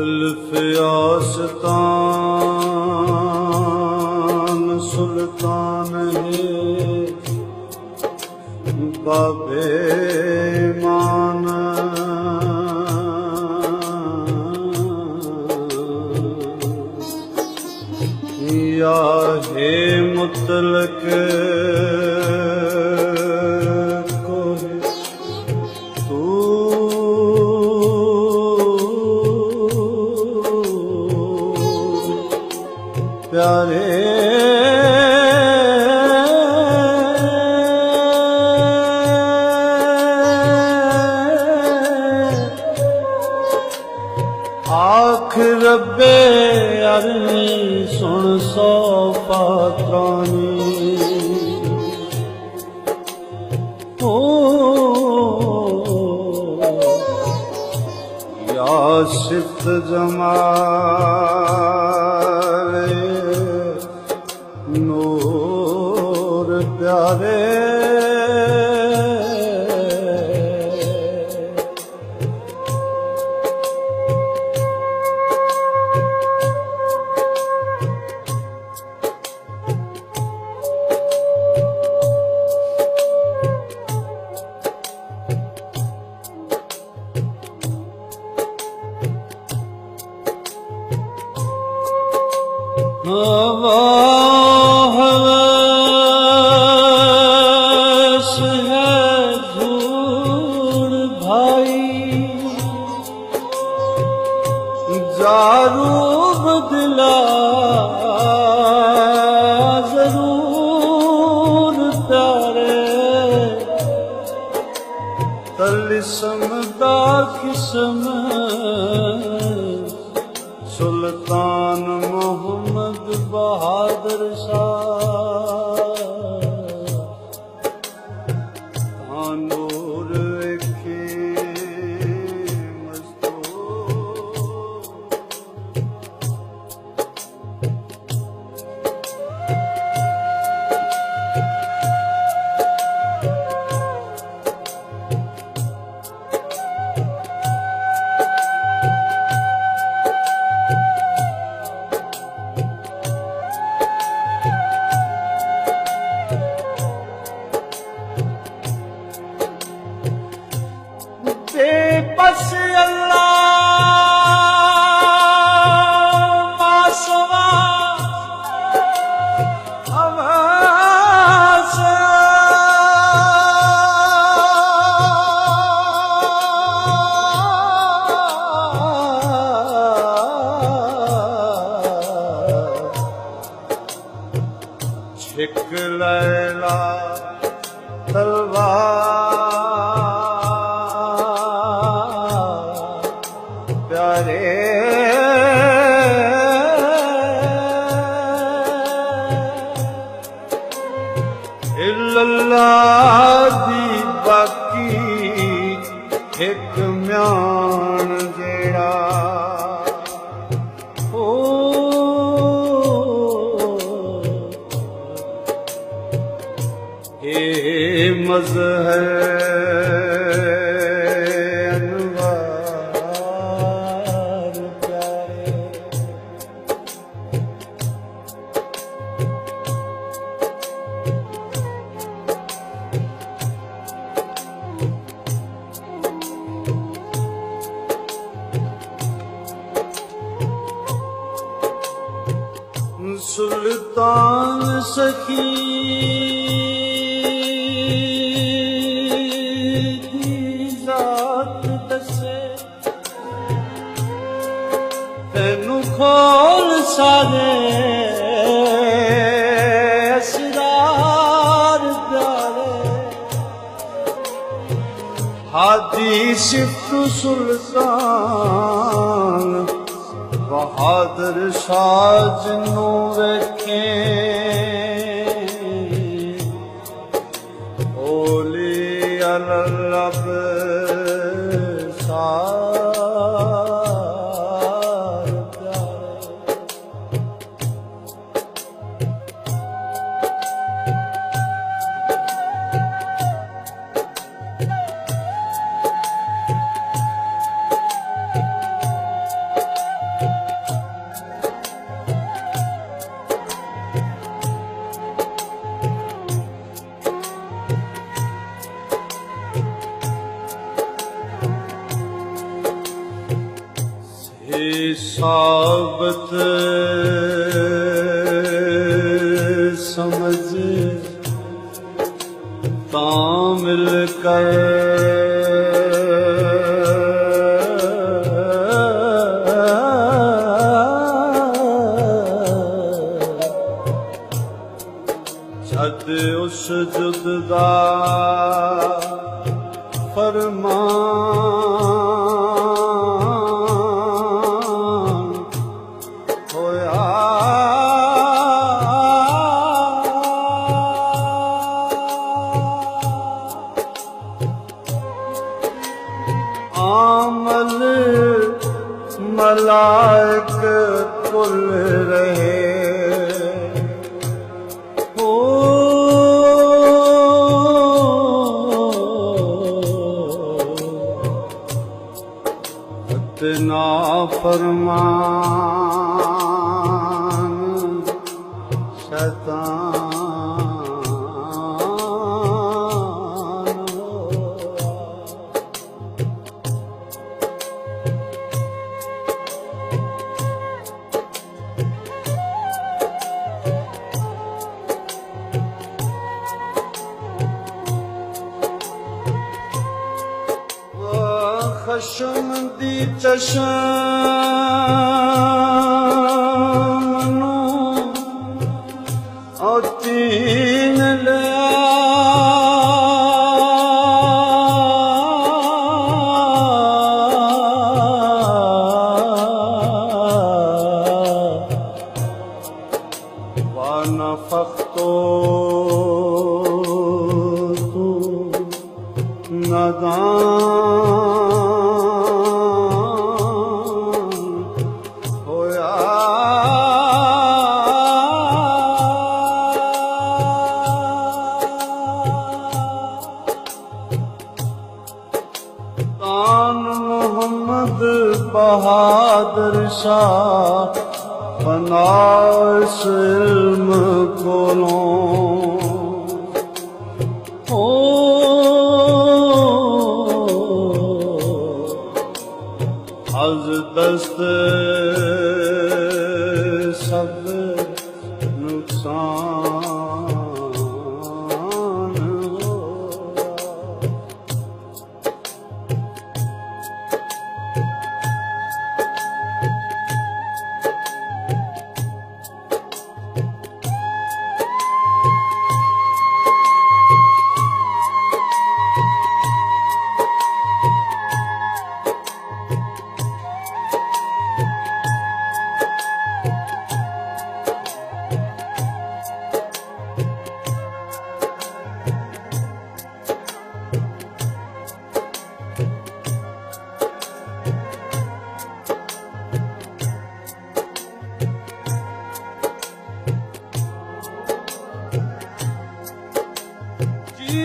जुल्फ आस्तान सुल्तान है बाबे मान या है मुतलक प्यारे आख रब्बे अरनी सुन सौ पात्रानी ओ या सिफ्त जमाल नूर प्यारे हवस है धूड़ भाई जारूब दिला जरूर प्यारे तलिस्म दा किस्म सुल्तान मोहम्मद बहादुर शाह तानूर वेखे मस्तो बस अल्लाह मासवा हवास छिक लैला तलवार प्यारे इल्लल्लाह दी बाकी एक म्यान जेड़ा ओ ए मज़हर सुल्तान सखी दी जात दसे तेनू खोल सारे असरार प्यारे हादी सिफ्त सुल्तान बहादुर शाह जिन्नू वेखे ओली अल्लब सार प्यारे ये साबत समझ तामिल कर छद उस जुदा फरमान होया आमल मलाइक कुल रहे ना फरमान शैतान खशम दी चश्म और तीन लिया वाना फख्तो तू नादान मोहम्मद बहादुर शाह बनास इल्म कोलों हो हज दस्त सब नुकसान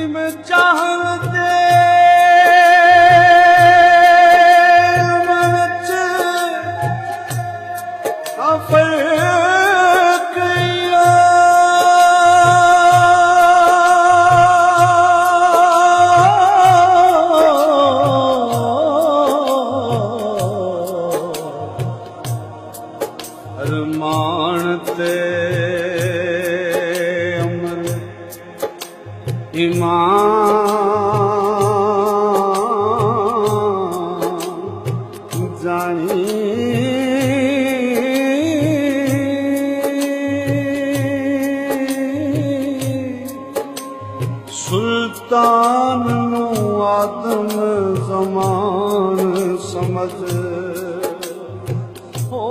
में चाहते मच अफकिया अरमानते ईमान जानी सुल्तान नु आदम ज़मान समझ हो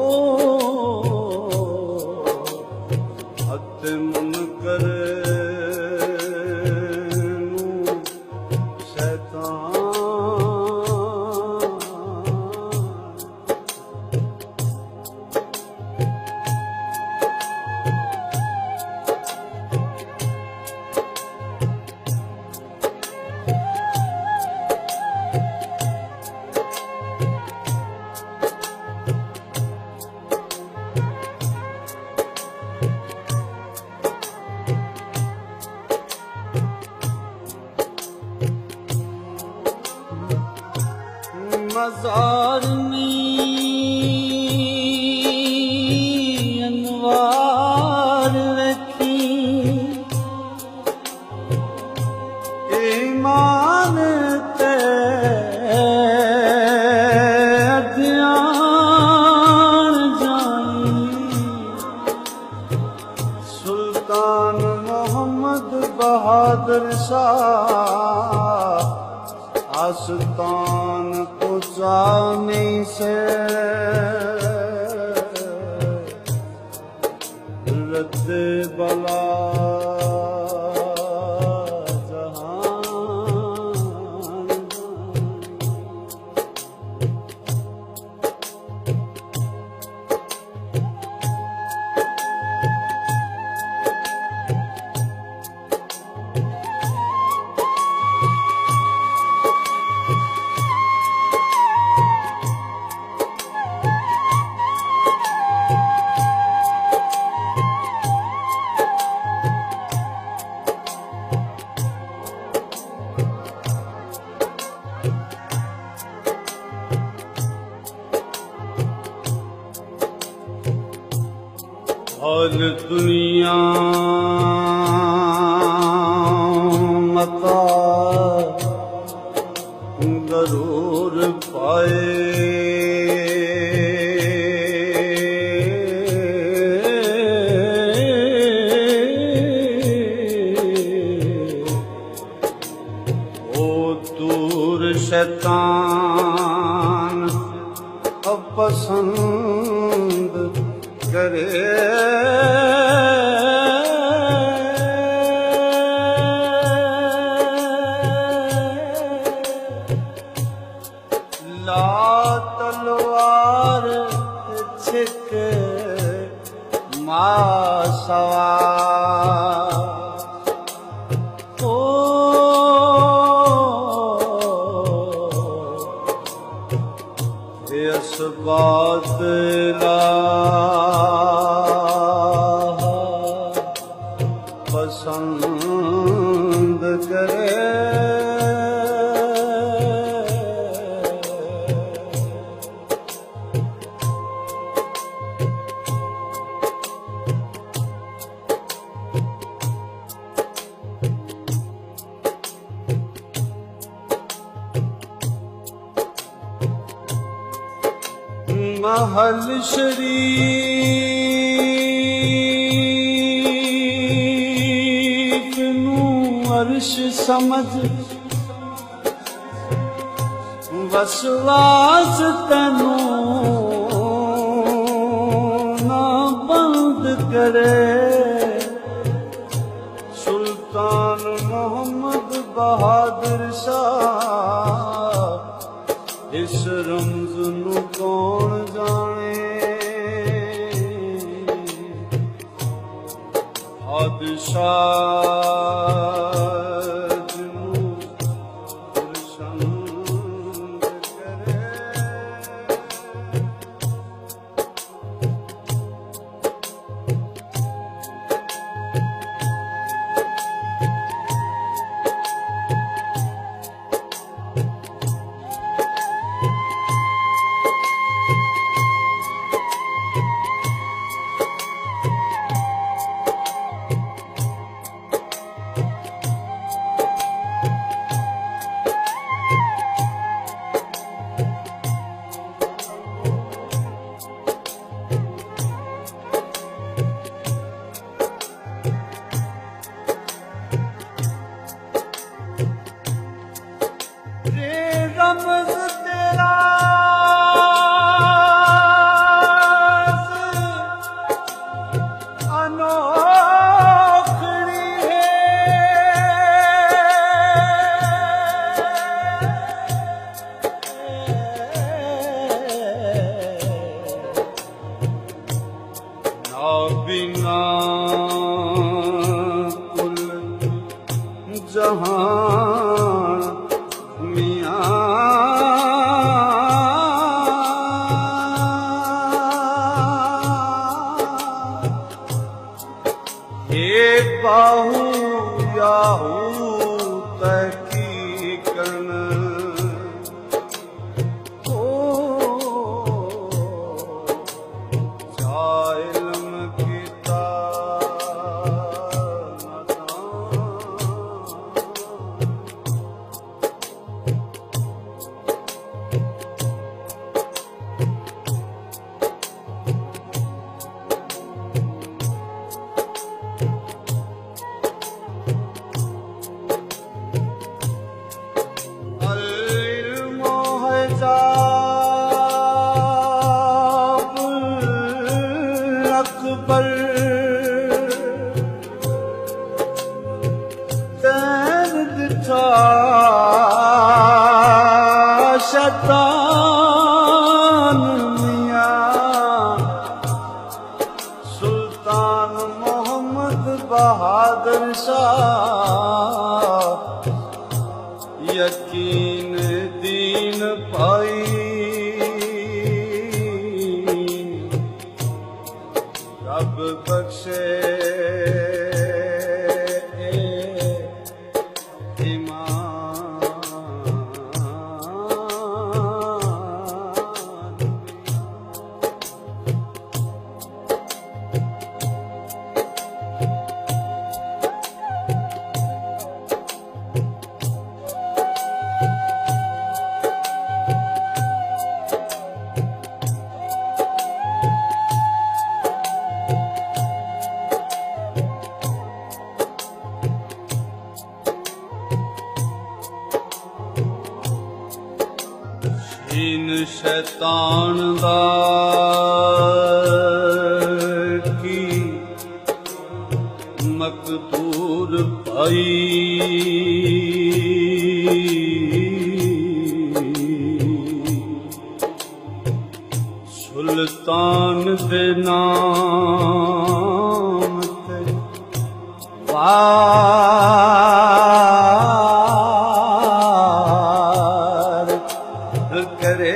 हद मुनकर मज़ारनी आस्तान को जाने से रद्द बला और दुनिया मता गरूर पाए ओ दूर शैतान अपसंद करे ला तलवार छिक मासवा ओ इस बात ला पसंद करे महल शरीफ नू अर्श समझ वसवास तैनू ना बंद करे सुल्तान मोहम्मद बहादुर शाह इस रमज नू कौन जाने बादशाह नू पसंद करे रमज तेरा अनोखड़ी है ना बिना कुल जहां बाहू याहू तहकीकन ओ जाइलम कीता शैतान मियां सुल्तान मोहम्मद बहादुर शाह यकीन दीन पाई रब बख्शे इन शैतान दा की मकतूर पाई सुल्तान दे नाम ते करे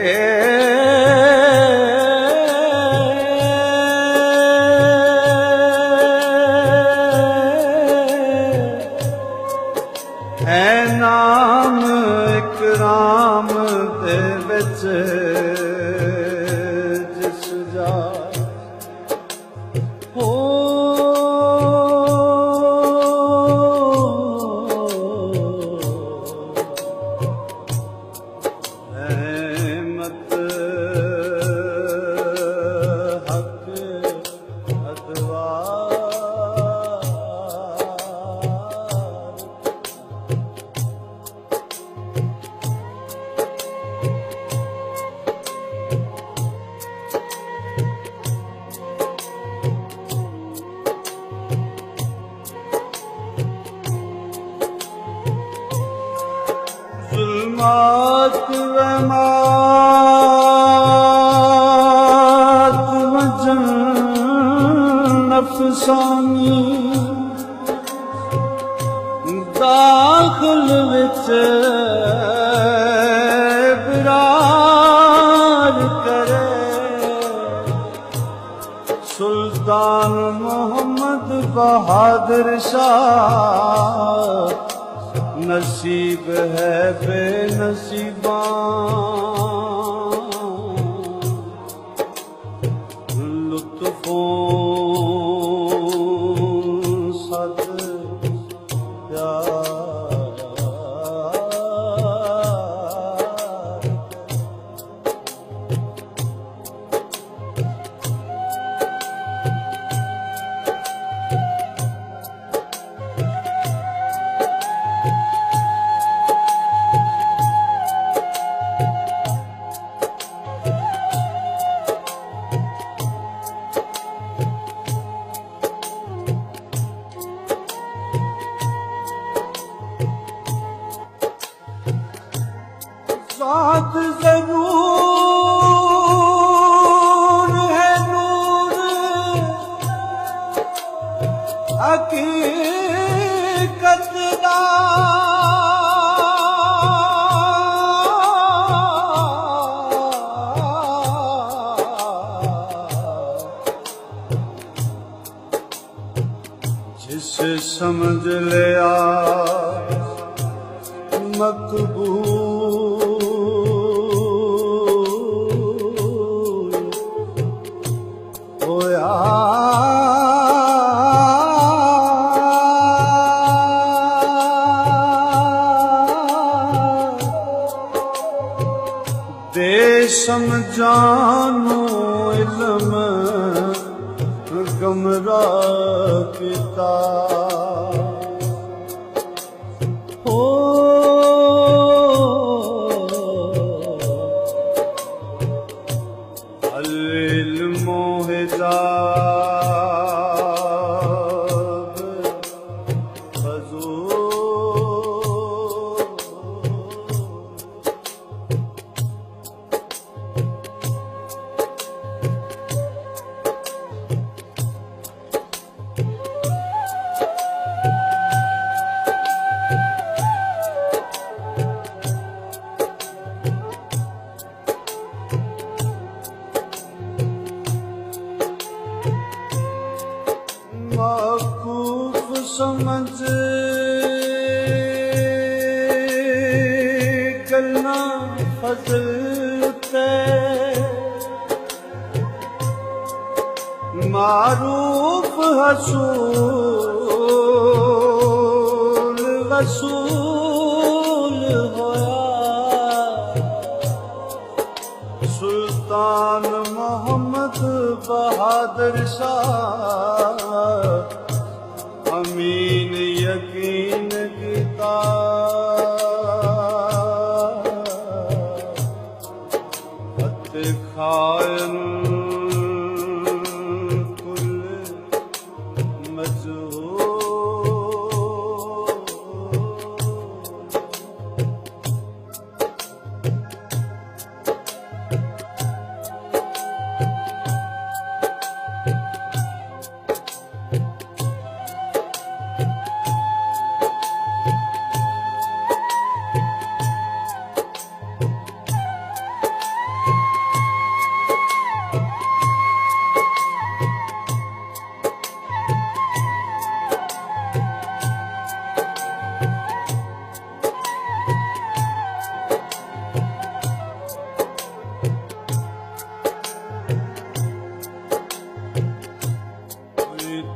है नाम इकराम दे विच जिस जा हो जुल्मात वमात वजन नफसानी दाखिल विच बिराज करे सुल्तान मोहम्मद बहादुर शाह नसीब है बेनसीबा लुत्फों सद प्यार साथ जरूर है नूर हकीकत दा जिस समझ लिया मकबूल होया दे समझानो इल्म गमरा किता हो अल इल्मो हिजाब फजूल फजल ते मारूफ हसूल वसूल होया। सुल्तान मोहम्मद बहादुर शाह अमीन यकीन कीता। खायन कुल मजहूल।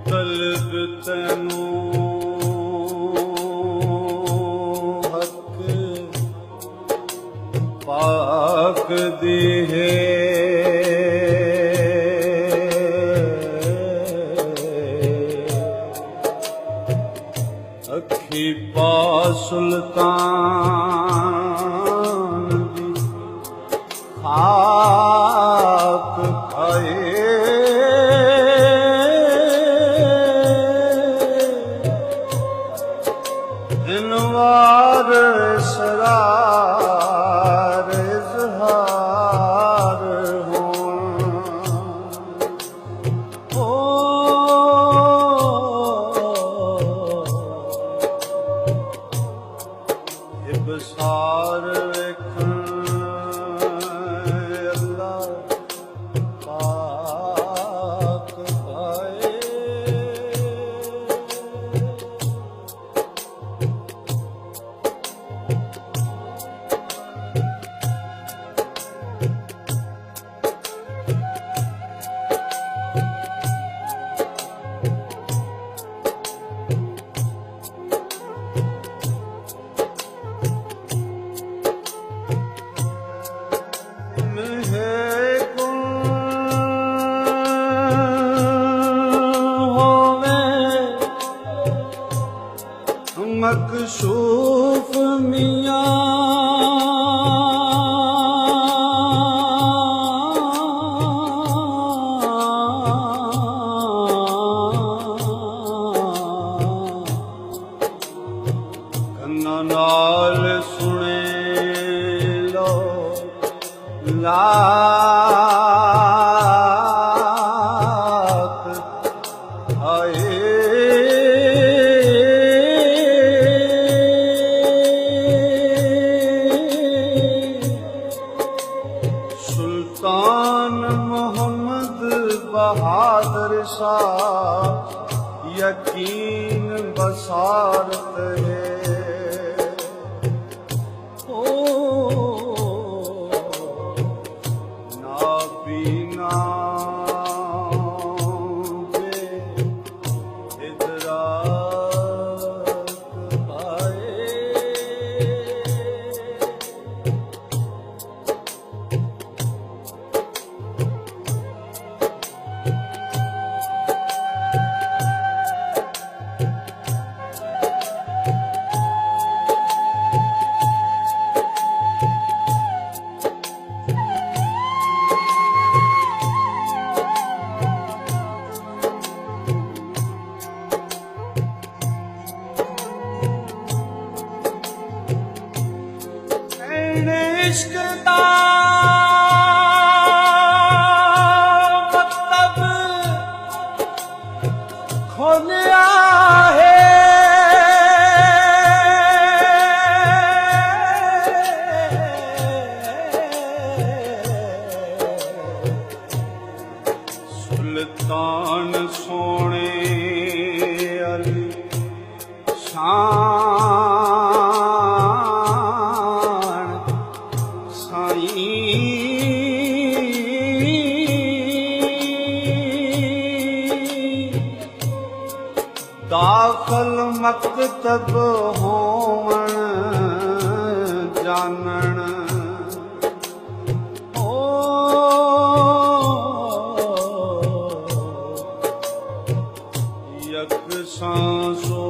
तलब तैनू हक पाक दी है। अखी पा सुल्तान दी खाक खाए। इनवार सरार इज़हार हो। इबसार वेखन अल्लाह पाक पाए। मकशूफ मियां कन्ना नाल सुने लो लात आए। सुल्तान मोहम्मद बहादुर शाह यकीन बसारत है। ओ नाबीना बे इदराक पाए। इश्क दा मतलब खोलिया है। सुल्तान सोने अली शान दाखल मकतब होवण जानण ओ यक सांसो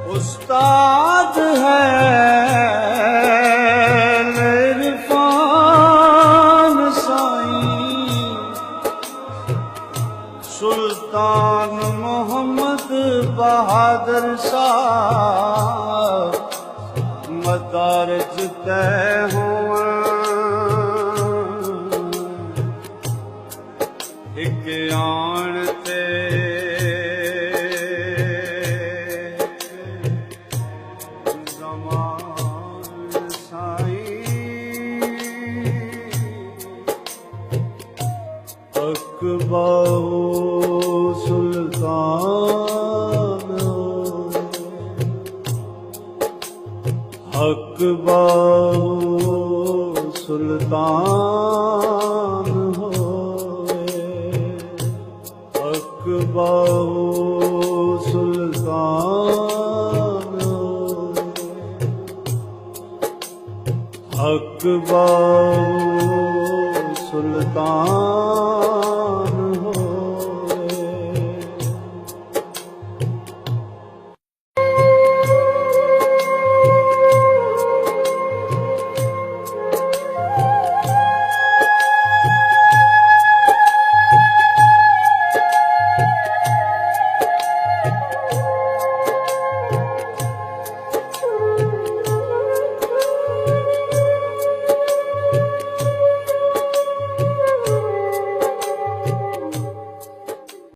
उस्ताद है इरफान साईं सुल्तान मोहम्मद बहादुर साहब मदारज तय हुआ एक आण ते बाहु सुल्तान हक बाहु सुल्तान होए हक बाहु सुल्तान हक बाहु सुल्तान